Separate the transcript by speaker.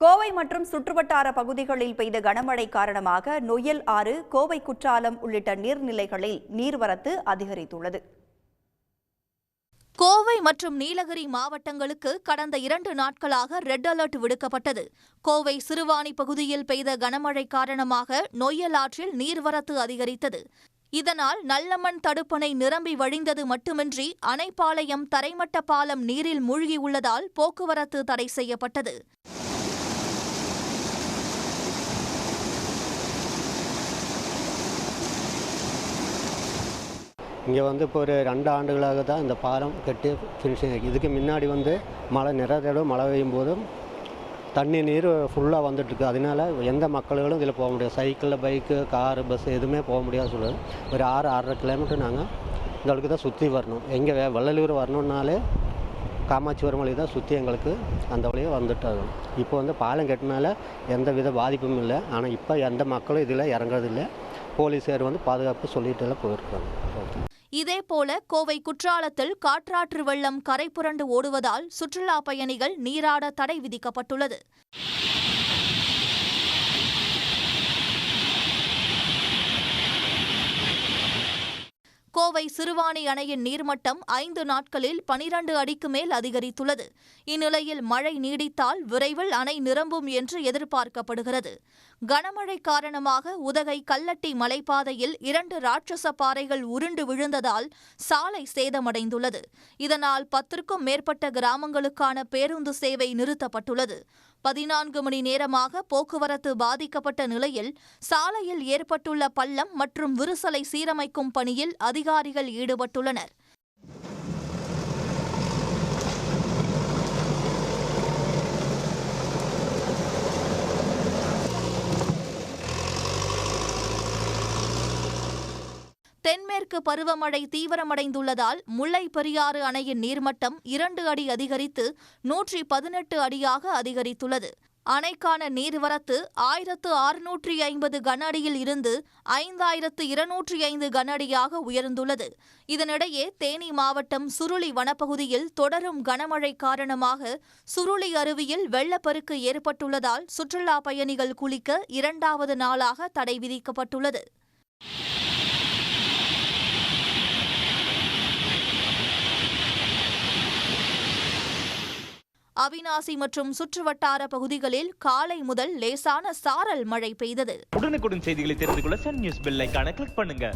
Speaker 1: கோவை மற்றும் சுற்றுவட்டார பகுதிகளில் பெய்த கனமழை காரணமாக நொய்யல் ஆறு, கோவை குற்றாலம் உள்ளிட்ட நீர்நிலைகளில் நீர்வரத்து அதிகரித்துள்ளது.
Speaker 2: கோவை மற்றும் நீலகிரி மாவட்டங்களுக்கு கடந்த 2 நாட்களாக ரெட் அலர்ட் விடுக்கப்பட்டது. கோவை சிறுவாணி பகுதியில் பெய்த கனமழை காரணமாக நொய்யல் ஆற்றில் நீர்வரத்து அதிகரித்தது. இதனால் நல்லமண் தடுப்பணை நிரம்பி வழிந்தது மட்டுமின்றி அணைப்பாளையம் தரைமட்ட பாலம் நீரில் மூழ்கியுள்ளதால் போக்குவரத்து தடை செய்யப்பட்டது.
Speaker 3: இங்கே இப்போ ஒரு 2 ஆண்டுகளாக தான் இந்த பாலம் கட்டி ஃபினிஷிங் ஆகி, இதுக்கு முன்னாடி மழை நிறைய தடவை மழை பெய்யும் போதும் நீர் ஃபுல்லாக வந்துட்டுருக்கு. அதனால எந்த மக்களும் இதில் போக முடியாது. சைக்கிளில், பைக்கு, காரு, பஸ் எதுவுமே போக முடியாது சொல்லுது. ஒரு 6-6.5 கிலோமீட்டர் நாங்கள் இந்த அளவுக்கு தான் சுற்றி வரணும். எங்கே வெள்ளலூர் வரணுன்னாலே காமாட்சிபுரம் வழி தான் சுற்றி எங்களுக்கு அந்த வழியாக வந்துட்டாகும். இப்போ பாலம் கட்டினால எந்த வித பாதிப்பும் இல்லை. ஆனால் இப்போ எந்த மக்களும் இதில் இறங்குறதில்லை. போலீஸார் பாதுகாப்பு சொல்லிட்டு எல்லாம் போயிருக்காங்க.
Speaker 2: இதேபோல கோவை குற்றாலத்தில் காற்றாற்று வெள்ளம் கரை புரண்டு ஓடுவதால் சுற்றுலா பயணிகள் நீராட தடை விதிக்கப்பட்டுள்ளது. கோவை சிறுவாணி அணையின் நீர்மட்டம் 5 நாட்களில் 12 அடிக்கு மேல் அதிகரித்துள்ளது. இந்நிலையில் மழை நீடித்தால் விரைவில் அணை நிரம்பும் என்று எதிர்பார்க்கப்படுகிறது. கனமழை காரணமாக உதகை கல்லட்டி மலைப்பாதையில் 2 ராட்சச பாறைகள் உருண்டு விழுந்ததால் சாலை சேதமடைந்துள்ளது. இதனால் 10க்கும் மேற்பட்ட கிராமங்களுக்கான பேருந்து சேவை நிறுத்தப்பட்டுள்ளது. 14 மணி நேரமாக போக்குவரத்து பாதிக்கப்பட்ட நிலையில் சாலையில் ஏற்பட்டுள்ள பள்ளம் மற்றும் விரிசலை சீரமைக்கும் பணியில் அதிகாரிகள் ஈடுபட்டுள்ளனர். தென்மேற்கு பருவமழை தீவிரமடைந்துள்ளதால் முல்லை பெரியாறு அணையின் நீர்மட்டம் 2 அடி அதிகரித்து 118 அடியாக அதிகரித்துள்ளது. அணைக்கான நீர்வரத்து 1650 கன அடியில் இருந்து 5205 கன அடியாக உயர்ந்துள்ளது. இதனிடையே தேனி மாவட்டம் சுருளி வனப்பகுதியில் தொடரும் கனமழை காரணமாக சுருளி அருவியில் வெள்ளப்பெருக்கு ஏற்பட்டுள்ளதால் சுற்றுலா பயணிகள் குளிக்க 2வது நாளாக தடை விதிக்கப்பட்டுள்ளது. அவிநாசி மற்றும் சுற்றுவட்டார பகுதிகளில் காலை முதல் லேசான சாரல் மழை பெய்தது.
Speaker 4: உடனுக்குடன் செய்திகளை தெரிந்து கொள்ள சன் நியூஸ் பெல் ஐகானை கிளிக் பண்ணுங்க.